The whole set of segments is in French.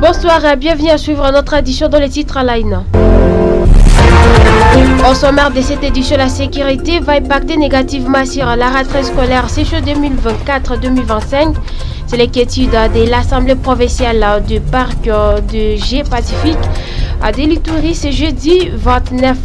Bonsoir et bienvenue à suivre notre édition dans les titres à l'AINA. Au sommaire de cette édition, la sécurité va impacter négativement sur la rentrée scolaire session 2024-2025. C'est l'inquiétude de l'Assemblée provinciale du parc de G Pacifique à Delituri ce jeudi 29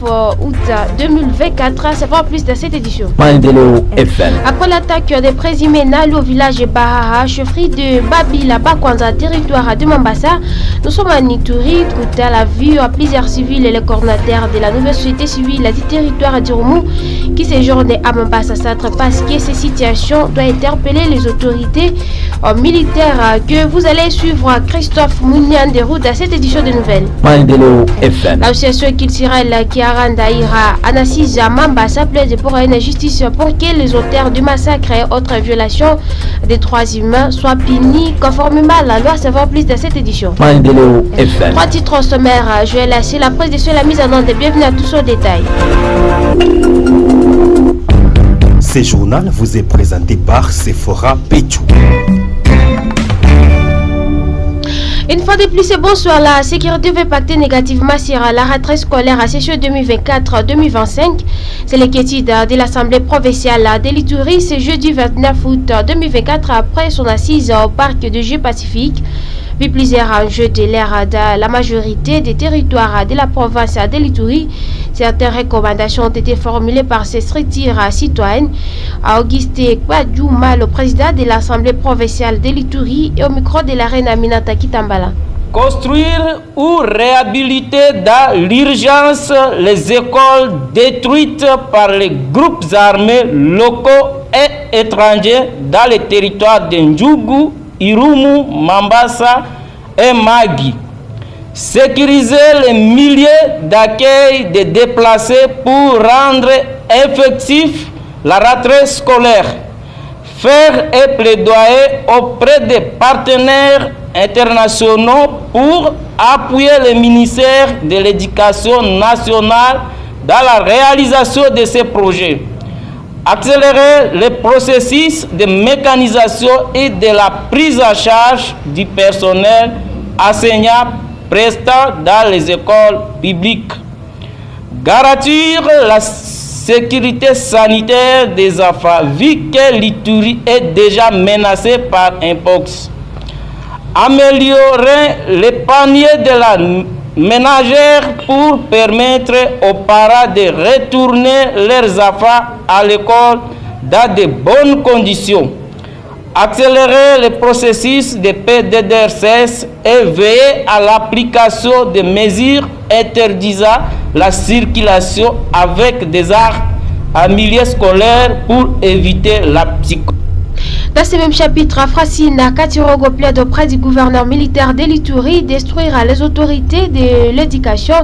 août 2024. C'est pas plus de cette édition. Après l'attaque des présumés Nalo au village Bahaha, chefferie de Babila Bakwanza, territoire de Mambasa, nous sommes à Nituri, tout à la vue à plusieurs civils et les coordonnateurs de la nouvelle société civile du territoire d'Irumu qui séjournent à Mambasa Centre parce que cette situation doit interpeller les autorités militaires que vous allez suivre. Christophe Mounian de Route à cette édition de nouvelles. L'association culturelle Kiaranda Ira Anasisa Mambasa plaide pour une justice pour que les auteurs du massacre et autres violations des droits humains soient punis conformément à la loi. Savoir plus de cette édition. Trois titres au sommaire. Je vais laisser la prise de sur la mise en ordre. Bienvenue à tous au détail. Ce journal vous est présenté par Sephora Péchou. Une fois de plus, bonsoir. La sécurité va impacter négativement sur la rentrée scolaire à session 2024-2025. C'est l'inquiétude de l'Assemblée provinciale de Delituri ce jeudi 29 août 2024 après son assise au parc de G Pacifique. Vu plusieurs enjeux de l'ère de la majorité des territoires de la province de Delituri, certaines recommandations ont été formulées par ces structures citoyennes. Auguste Kwadjouma, le président de l'Assemblée provinciale de Delituri, et au micro de la reine Aminata Kitambala. Construire ou réhabiliter dans l'urgence les écoles détruites par les groupes armés locaux et étrangers dans les territoires de Ndjougou, Irumu, Mambasa et Magi. Sécuriser les milliers d'accueils de déplacés pour rendre effectif la rentrée scolaire. Faire et plaidoyer auprès des partenaires internationaux pour appuyer le ministère de l'Éducation nationale dans la réalisation de ces projets. Accélérer le processus de mécanisation et de la prise en charge du personnel enseignant prestant dans les écoles publiques. Garantir la sécurité sanitaire des enfants, vu que l'Ituri est déjà menacée par un pox. Améliorer les paniers de la ménagère pour permettre aux parents de retourner leurs enfants à l'école dans de bonnes conditions. Accélérer le processus de PDDRCS et veiller à l'application des mesures interdisant la circulation avec des armes en milieu scolaire pour éviter la psychose. Dans ce même chapitre, Fracina Katirogo plaide auprès du gouverneur militaire de l'Ituri d'instruire les autorités de l'éducation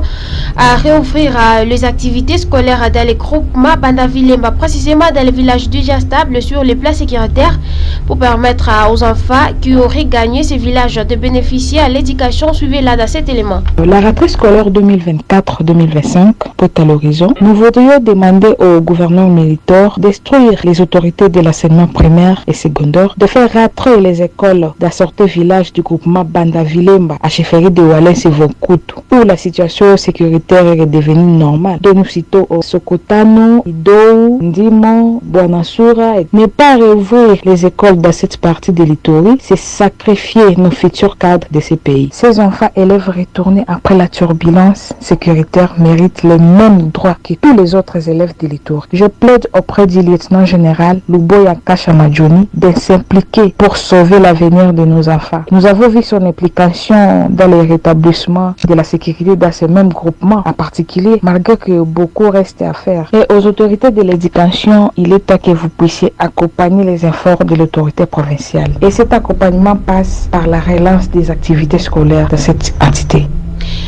à réouvrir les activités scolaires dans les groupements Bandavilemba, précisément dans les villages déjà stables sur les plans sécuritaires, pour permettre aux enfants qui auraient gagné ces villages de bénéficier à l'éducation suivie là dans cet élément. La rentrée scolaire 2024-2025 peut à l'horizon. Nous voudrions demander au gouverneur militaire d'instruire les autorités de l'enseignement primaire et secondaire de faire rentrer les écoles dans certains villages du groupement Bandavilemba à chefferie de Walens et Vonkutu, où la situation sécuritaire est devenue normale. De nous citer au Sokotano, Idou, Ndimo, Bouanasoura. Ne pas réouvrir les écoles dans cette partie de l'Ituri, c'est sacrifier nos futurs cadres de ces pays. Ces enfants élèves retournés après la turbulence sécuritaire méritent les mêmes droits que tous les autres élèves de l'Ituri. Je plaide auprès du lieutenant général Luboya Kashamadjoni de s'impliquer pour sauver l'avenir de nos enfants. Nous avons vu son implication dans les rétablissements de la sécurité dans ces mêmes groupements en particulier, malgré que beaucoup reste à faire. Et aux autorités de l'éducation, il est temps que vous puissiez accompagner les efforts de l'autorité provinciale. Et cet accompagnement passe par la relance des activités scolaires de cette entité.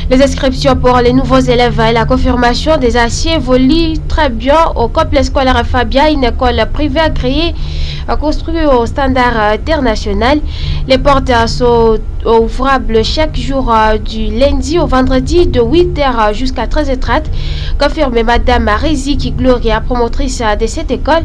Les inscriptions pour les nouveaux élèves et la confirmation des aciers évoluent très bien au complexe scolaire Fabia, une école privée agréée construite au standard international. Les portes sont ouvrables chaque jour du lundi au vendredi de 8h jusqu'à 13h30. Confirmé Madame Riziki Gloria, promotrice de cette école.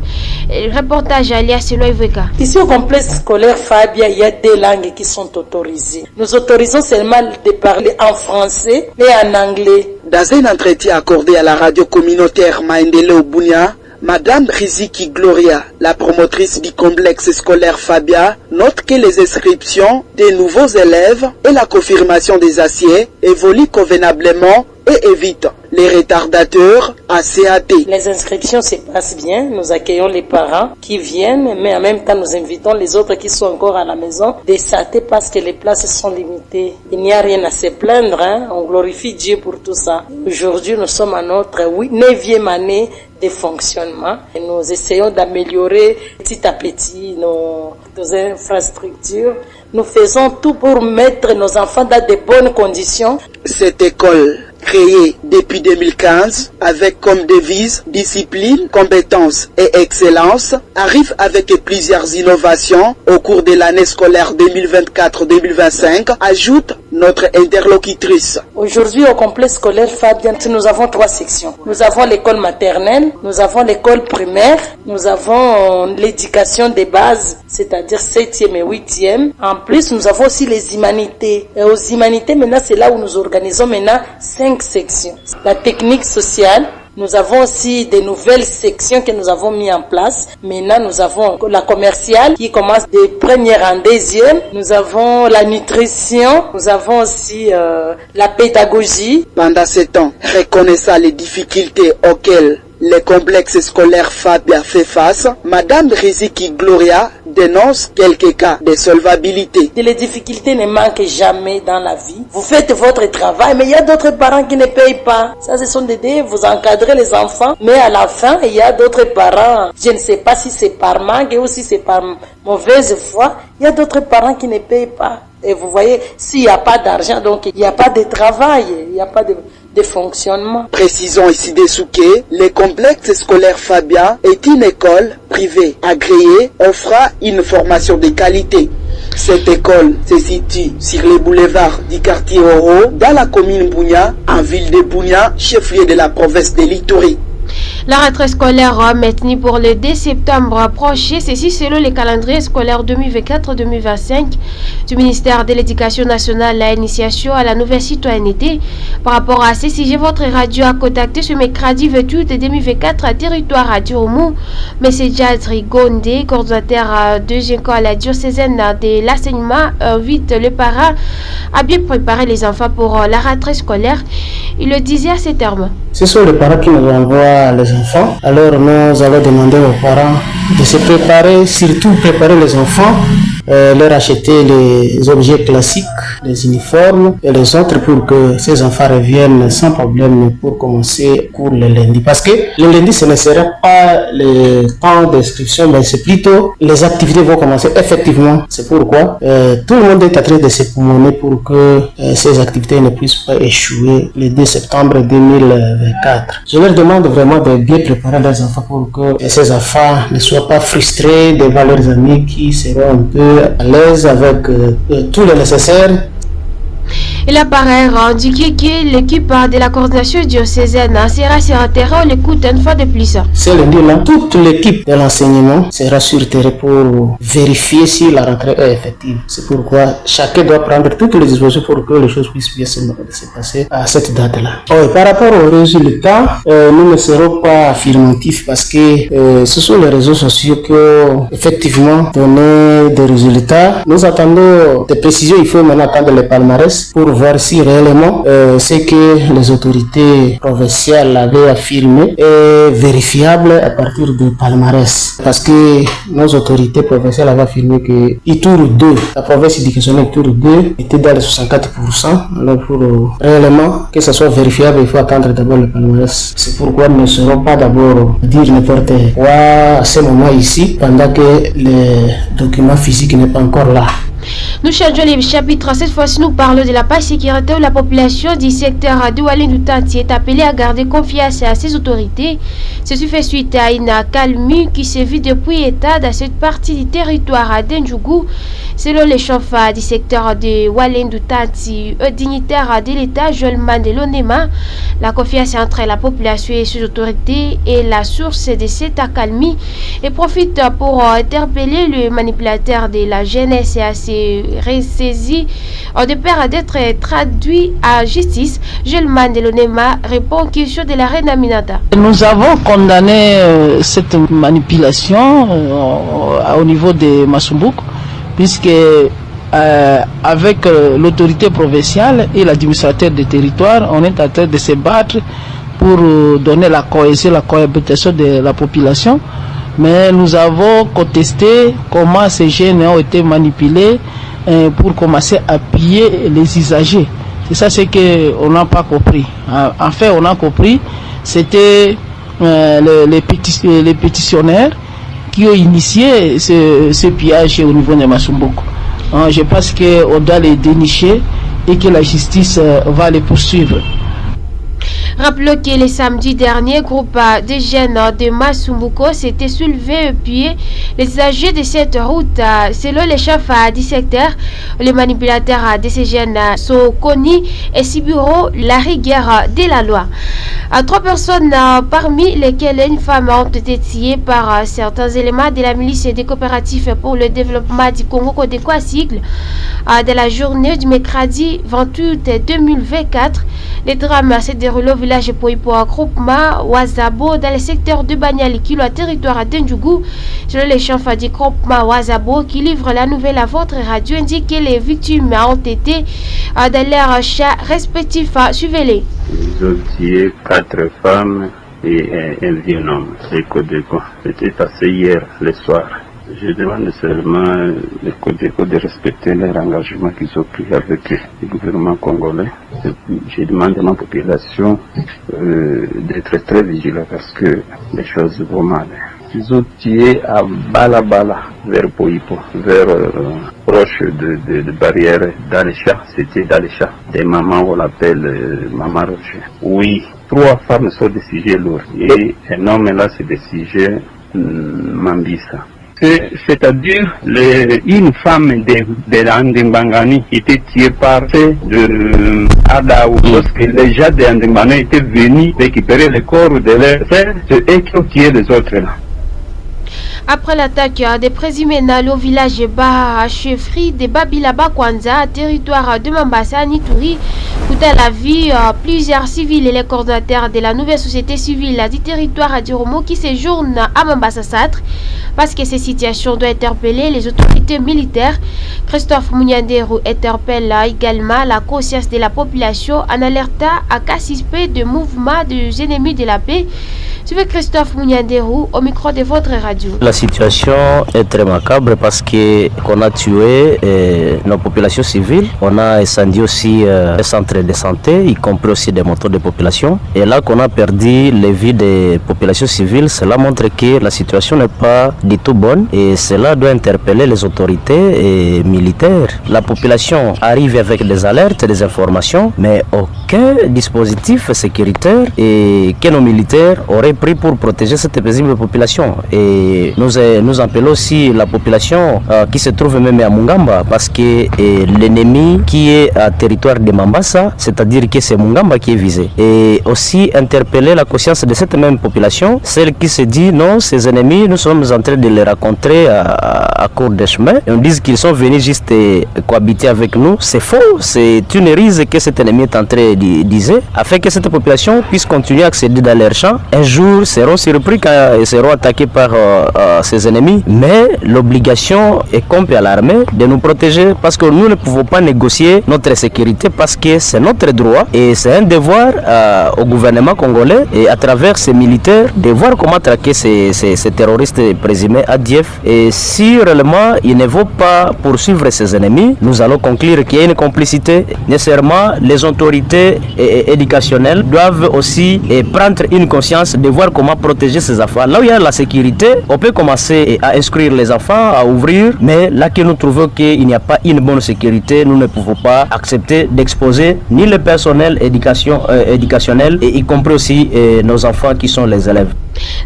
Reportage alias Selo Iveka. Ici au complexe scolaire Fabia, il y a 2 langues qui sont autorisées. Nous autorisons seulement de parler en français et en anglais. Dans un entretien accordé à la radio communautaire Maendeleo Bunia, Madame Riziki Gloria, la promotrice du complexe scolaire Fabia, note que les inscriptions des nouveaux élèves et la confirmation des aciers évoluent convenablement et évitent les retardateurs à CAT. Les inscriptions se passent bien, nous accueillons les parents qui viennent, mais en même temps nous invitons les autres qui sont encore à la maison de s'atter parce que les places sont limitées. Il n'y a rien à se plaindre, on glorifie Dieu pour tout ça. Aujourd'hui nous sommes à notre 9e année de fonctionnement et nous essayons d'améliorer petit à petit nos infrastructures. Nous faisons tout pour mettre nos enfants dans de bonnes conditions. Cette école, créée depuis 2015 avec comme devise discipline, compétence et excellence, arrive avec plusieurs innovations au cours de l'année scolaire 2024-2025, ajoute notre interlocutrice. Aujourd'hui au complexe scolaire Fabien, nous avons 3 sections. Nous avons l'école maternelle, nous avons l'école primaire, nous avons l'éducation des bases, c'est-à-dire 7e et 8e. En plus, nous avons aussi les humanités. Et aux humanités, maintenant, c'est là où nous organisons maintenant 5 sections. La technique sociale, nous avons aussi des nouvelles sections que nous avons mis en place. Maintenant, nous avons la commerciale qui commence de première en 2e. Nous avons la nutrition. Nous avons aussi la pédagogie. Pendant ce temps, reconnaissant les difficultés auxquelles le complexe scolaire Fabia fait face, Madame Riziki Gloria dénonce quelques cas de solvabilité. Les difficultés ne manquent jamais dans la vie. Vous faites votre travail, mais il y a d'autres parents qui ne payent pas. Ça, ce sont des idées, vous encadrez les enfants, mais à la fin, il y a d'autres parents. Je ne sais pas si c'est par manque ou si c'est par mauvaise foi. Il y a d'autres parents qui ne payent pas. Et vous voyez, s'il n'y a pas d'argent, donc il n'y a pas de travail, il n'y a pas de fonctionnement. Précisons ici dessous que le complexe scolaire Fabia est une école privée agréée offrant une formation de qualité. Cette école se situe sur les boulevards du quartier Oro, dans la commune Bunia, en ville de Bunia, chef-lieu de la province de l'Ituri. La rentrée scolaire maintenue pour le 2 septembre prochain, ceci selon le calendrier scolaire 2024-2025 du ministère de l'Éducation nationale, la initiation à la nouvelle citoyenneté. Par rapport à ce sujet, votre radio a contacté ce mercredi 28 2024 à territoire radio Oumou. M. Jadri Gondé, coordonnateur de l'école diocésaine de l'enseignement, invite le parent à bien préparer les enfants pour la rentrée scolaire. Il le disait à ces termes. Ce sont les parents qui nous envoient les enfants. Alors nous allons demander aux parents de se préparer, surtout préparer les enfants, leur acheter les objets classiques, les uniformes et les autres pour que ces enfants reviennent sans problème pour commencer cours le lundi. Parce que le lundi, ce ne sera pas le temps d'inscription, mais c'est plutôt les activités vont commencer effectivement. C'est pourquoi tout le monde est en train de se promener pour que ces activités ne puissent pas échouer le 2 septembre 2024. Je leur demande vraiment de bien préparer leurs enfants pour que ces enfants ne soient pas frustrés devant leurs amis qui seront un peu à l'aise avec tout le nécessaire. Il apparaît indiqué que l'équipe de la coordination diocésaine sera sur le terrain. On l'écoute une fois de plus. Ce lundi-là, toute l'équipe de l'enseignement sera sur le terrain pour vérifier si la rentrée est effective. C'est pourquoi chacun doit prendre toutes les dispositions pour que les choses puissent bien se passer à cette date-là. Par rapport aux résultats, nous ne serons pas affirmatifs parce que ce sont les réseaux sociaux qui ont effectivement donné des résultats. Nous attendons des précisions. Il faut maintenant attendre les palmarès pour voir si réellement ce que les autorités provinciales avaient affirmé est vérifiable à partir du palmarès. Parce que nos autorités provinciales avaient affirmé que Ituri 2, la province éducationnelle Ituri 2, était dans les 64%. Alors pour réellement que ce soit vérifiable, il faut attendre d'abord le palmarès. C'est pourquoi nous ne serons pas d'abord dire n'importe quoi à ce moment ici, pendant que le document physique n'est pas encore là. Nous changeons les chapitres. Cette fois-ci, nous parlons de la paix sécurité où la population du secteur de Walendu-Tanti est appelée à garder confiance à ses autorités. Ceci fait suite à une accalmie qui se vit depuis état dans cette partie du territoire d'Endjougou. Selon les chefs du secteur de Walendu-Tanti, dignitaires de l'État, Joël Mandelonema, la confiance entre la population et ses autorités est la source de cette accalmie et profite pour interpeller le manipulateur de la jeunesse et à se ressaisir de peur d'être traduit à justice. Joël Mandelonema répond question de la reine Aminata. Nous avons condamné cette manipulation au niveau de Masumbuku, puisque avec l'autorité provinciale et l'administrateur des territoires, on est en train de se battre pour donner la cohésion, la cohabitation de la population. Mais nous avons contesté comment ces jeunes ont été manipulés pour commencer à piller les usagers. C'est ça ce qu'on n'a pas compris. En fait, on a compris, c'était les pétitionnaires qui ont initié ce pillage au niveau de Masumbuku. Je pense qu'on doit les dénicher et que la justice va les poursuivre. Rappelons que le samedi dernier, groupe de jeunes de Masumbuku s'était soulevé et puis les âgés de cette route. Selon les chefs du secteur, les manipulateurs de ces jeunes sont connus et subiront la rigueur de la loi. 3 personnes, parmi lesquelles une femme, ont été tuées par certains éléments de la milice des coopératives pour le développement du Congo Kodeko Sigle de la journée du mercredi 28 2024. Le drame s'est déroulé au village Poipo à groupement Wazabo dans le secteur de Banyali, qui est le territoire d'Endjougou. Selon les chefs du groupement Wazabo qui livre la nouvelle à votre radio, indique que les victimes ont été dans leurs chats respectifs. Suivez-les. Ils ont tué 4 femmes et un vieux homme. C'était passé hier le soir. Je demande seulement les Codeco de respecter leur engagement qu'ils ont pris avec le gouvernement congolais. Je demande à ma population d'être très vigilant parce que les choses vont mal. Ils ont tué à Balabala, vers Poipo, vers proche de barrières dans les champs. C'était dans les champs. Des mamans, on l'appelle Maman Rocher. Oui, 3 femmes sont des sujets lourds. Et un homme là, c'est des sujets Mambisa. C'est-à-dire une femme de l'Andembangani était tuée par ceux de Adaou, parce que les gens de l'Andembangani étaient venus récupérer le corps de leurs frères, c'est eux qui ont tué les autres là. Après l'attaque des présumés Nalo au village Bas chefferie de Babilaba Kwanza, territoire de Mambasa, Nituri, coûta la vie plusieurs civils et les coordonnateurs de la nouvelle société civile du territoire d'Iromo qui séjournent à Mambasa Satre parce que ces situations doivent interpeller les autorités militaires. Christophe Mounianderou interpelle également la conscience de la population en alertant à cas suspect de mouvements des ennemis de la paix. Suivez Christophe Mounianderou au micro de votre radio. La situation est très macabre parce qu'on a tué nos populations civiles. On a incendié aussi les centres de santé, y compris aussi des moteurs de population. Et là qu'on a perdu les vies des populations civiles, cela montre que la situation n'est pas du tout bonne et cela doit interpeller les autorités militaires. La population arrive avec des alertes, des informations, mais aucun dispositif sécuritaire et que nos militaires auraient pris pour protéger cette paisible population. Et nous appelons aussi la population qui se trouve même à Mungamba parce que l'ennemi qui est à territoire de Mambasa, c'est-à-dire que c'est Mungamba qui est visé. Et aussi interpeller la conscience de cette même population, celle qui se dit non, ces ennemis, nous sommes en train de les rencontrer à court de chemin. Et on dit qu'ils sont venus juste cohabiter avec nous. C'est faux, c'est une ruse que cet ennemi est en train de dire, afin que cette population puisse continuer à accéder dans leurs champs. Un jour, seront surpris quand ils seront attaqués par ces ennemis, mais l'obligation est comme à l'armée de nous protéger parce que nous ne pouvons pas négocier notre sécurité parce que c'est notre droit et c'est un devoir au gouvernement congolais et à travers ces militaires de voir comment traquer ces terroristes présumés ADF et si réellement ils il ne faut pas poursuivre ses ennemis. Nous allons conclure qu'il y a une complicité. Nécessairement, les autorités éducationnelles doivent aussi prendre une conscience de voir comment protéger ces enfants. Là où il y a la sécurité, on peut commencer à instruire les enfants, à ouvrir, mais là que nous trouvons qu'il n'y a pas une bonne sécurité, nous ne pouvons pas accepter d'exposer ni le personnel éducationnel, et y compris aussi nos enfants qui sont les élèves.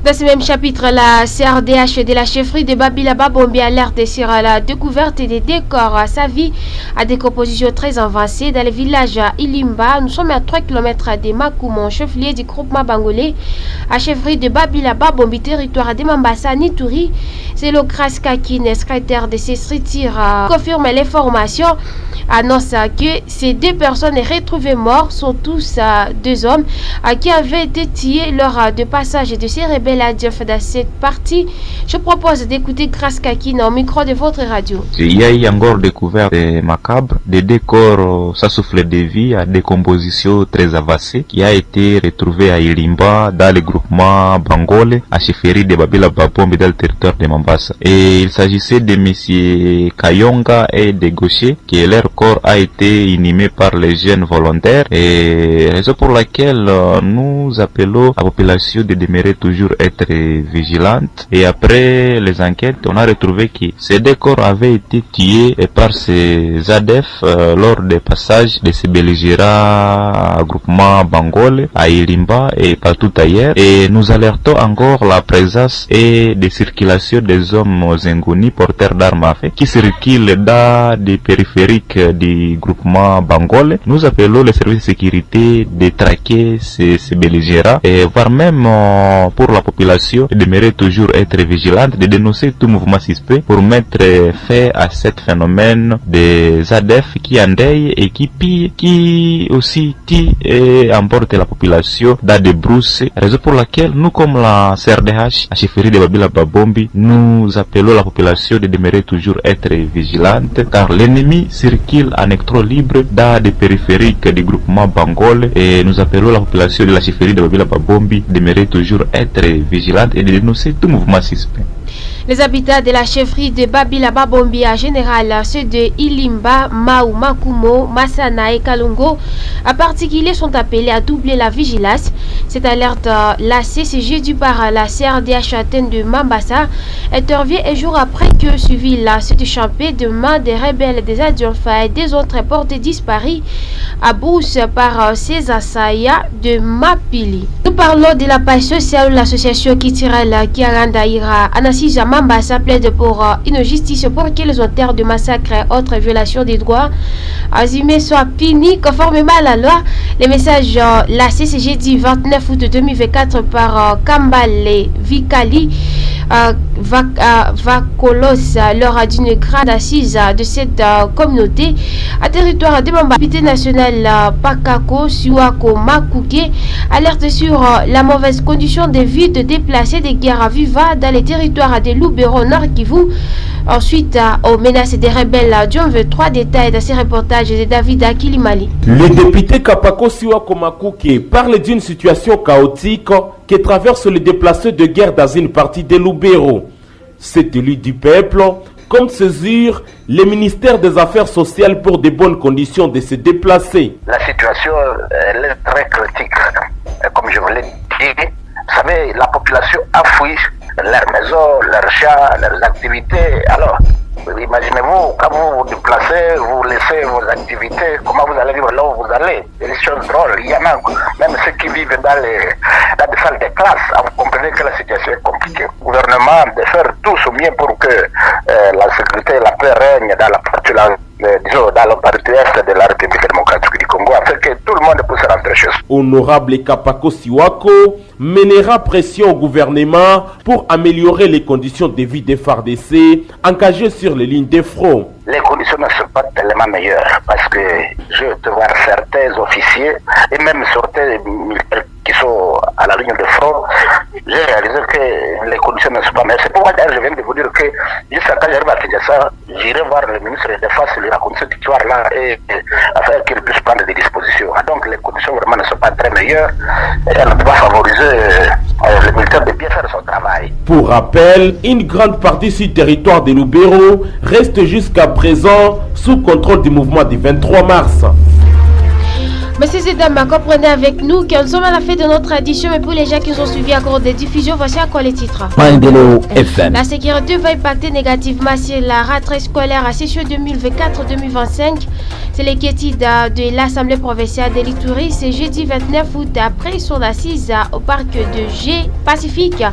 Dans ce même chapitre, la CRDH de la chefferie de Babilaba Bombi alerte sur la découverte des décors à sa vie à des compositions très avancées dans le village Ilimba. Nous sommes à 3 km de Makoumon, chef-lieu du groupement bangolais, à chefferie de Babilaba Bombi, territoire de Mambasa Nitouri. C'est le Kraskakine, secrétaire de ces structures, confirme l'information, annonce que ces 2 personnes retrouvées mortes sont tous 2 hommes qui avaient été tués lors de passage de ces rebelles à Diof dans cette partie. Je propose d'écouter Kraskakine au micro de votre radio. Il y a eu encore découvert des macabres, des décors sans souffle de vie à décomposition très avancée qui a été retrouvé à Ilimba dans le groupement Bangole à chefferie de Babilaba Bombi dans le territoire de Mambasa. Et il s'agissait de messieurs Kayonga et de Gaucher qui leur corps a été inhumé par les jeunes volontaires, et raison pour laquelle nous appelons la population de demeurer toujours être vigilante. Et après les enquêtes, on a retrouvé que ces 2 corps avaient été tués par ces ADF lors des passages de ces belligérants groupement Bangole à Ilimba et partout ailleurs. Et nous alertons encore la présence et des circulations des hommes zengoni porteurs d'armes à feu qui circulent dans des périphériques du groupement Bangole. Nous appelons les services de sécurité de traquer ces belligérants, et voire même pour la population de demeurer toujours être vigilante, de dénoncer tout mouvement suspect pour mettre fin à ce phénomène des ADF qui endeuillent et qui pillent, qui aussi tuent et emportent la population dans des brousses. Raison pour laquelle nous, comme la CRDH, à chefferie de Babilaba Bombi, nous appelons la population de demeurer toujours être vigilante, car l'ennemi circule en électron libre dans des périphériques du groupement Bangole, et nous appelons la population de la chefferie de Babilaba Bombi de demeurer toujours être vigilante et de dénoncer tout mouvement suspect. Les habitats de la chefferie de Babilaba Bombi en général, ceux de Ilimba, Maou, Makumo, Masana et Kalungo en particulier, sont appelés à doubler la vigilance. Cette alerte, la CCG due par la CRDH Athènes de Mambasa, intervient un jour après que suivi la suite champée de main des rebelles des Adjolfa et des autres portés disparus à Brousse par ces assaillants de Mapili. Nous parlons de la page sociale où l'association Kitirel Kiarandaïra Anasija Mambasa plaide pour une justice pour que les auteurs de massacres et autres violations des droits assumés soient punis conformément à la loi. Les messages la CCG dit 29 août 2024 par Kambale Vikali Vakolos lors d'une grande assise de cette communauté à territoire de Mamba, député national Pakako Siwako Makuke alerte sur la mauvaise condition de vie de déplacés des guerres à Viva dans les territoires de Lubero Nord Kivu. Ensuite, aux menaces des rebelles, Dion veut 3 détails dans ces reportages de David Akilimali. Le député Kapako Siwako Makuke parle d'une situation chaotique que traverse les déplacés de guerre dans une partie de Lubero. C'est élu du peuple compte saisir le ministère des Affaires sociales pour de bonnes conditions de se déplacer. La situation elle est très critique. Comme je vous l'ai dit, vous savez, la population a fui leurs maisons, leurs champs, leurs activités. Alors, imaginez-vous, quand vous vous déplacez, vous laissez vos activités, comment vous allez vivre là où vous allez? C'est des choses drôles. Il y en a même ceux qui vivent dans des salles de classe. Vous comprenez que la situation est compliquée. Le gouvernement de faire tout son mieux pour que la sécurité et la paix règnent dans la partie dans la partie est de la République démocratique du Congo, afin que tout le monde puisse rentrer chez soi. Honorable Kapako Siwako mènera pression au gouvernement pour améliorer les conditions de vie des FARDC engagés sur les lignes de front. Les conditions ne sont pas tellement meilleures parce que je vais voir certains officiers et même certains militaires qui sont à la ligne de front. J'ai réalisé que les conditions ne sont pas meilleures. C'est pourquoi je viens de vous dire que jusqu'à quand j'arrive à Kinshasa, j'irai voir le ministre de la Défense, lui raconter cette histoire-là et afin qu'il puisse prendre des dispositions. Donc les conditions vraiment ne sont pas très meilleures et elles ne peuvent pas favoriser le militaire de bien faire son travail. Pour rappel, une grande partie du territoire de Lubero reste jusqu'à présent sous contrôle du mouvement du 23 mars. Messieurs et dames, comprenez avec nous que nous sommes à la fin de notre édition, mais pour les gens qui nous ont suivis à cours des diffusions, voici à quoi les titres. La sécurité va impacter négativement sur la rentrée scolaire à session 2024-2025. C'est l'inquiétude de l'Assemblée provinciale de l'Ituri. C'est jeudi 29 août après son assise au parc de G Pacifique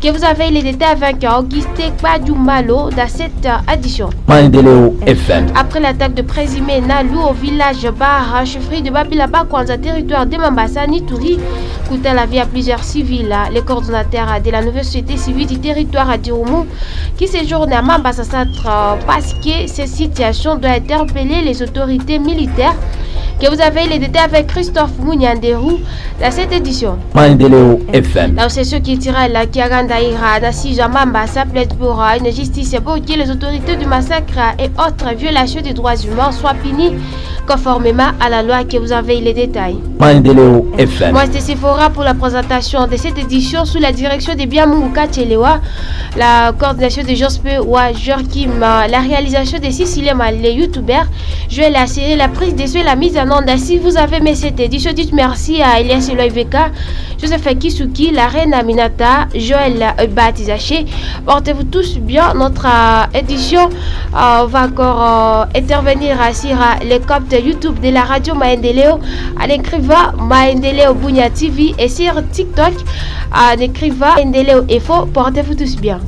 que vous avez les détails avec Augustin Kbadoumalo dans cette édition. Après l'attaque de présumé Nalou au village Bar, chefferie de Babilaba, Kwanza, territoire de Mambasa, Nituri, coûtant la vie à plusieurs civils. Les coordonnateurs de la nouvelle société civile du territoire de Roumou qui séjournent à Mambasa Centre parce que cette situation doit interpeller les autorités militaires. Que vous avez les détails avec Christophe Mounianderou dans cette édition. L'association qui tire la Kiagandaïra, Nassi Jamamba, s'appelait pour une justice pour que les autorités du massacre et autres violations des droits humains soient punies conformément à la loi. Que vous avez les détails. Moi, c'est Sephora pour la présentation de cette édition sous la direction de Biamunguka Tchelewa, la coordination de Jospe Wa Jorkim, la réalisation de Cécilia les youtubeurs. Je vais la série, la prise de soins, la mise en onde. Si vous avez aimé cette édition, dites merci à Elias Eloïveka, Joseph Kisuki, la reine Aminata, Joël Batizaché. Portez-vous tous bien. Notre édition va encore intervenir sur les comptes YouTube de la radio Maendeleo, en écrivant Maendeleo Bunia TV et sur TikTok en écrivant Maendeleo Info. Portez-vous tous bien.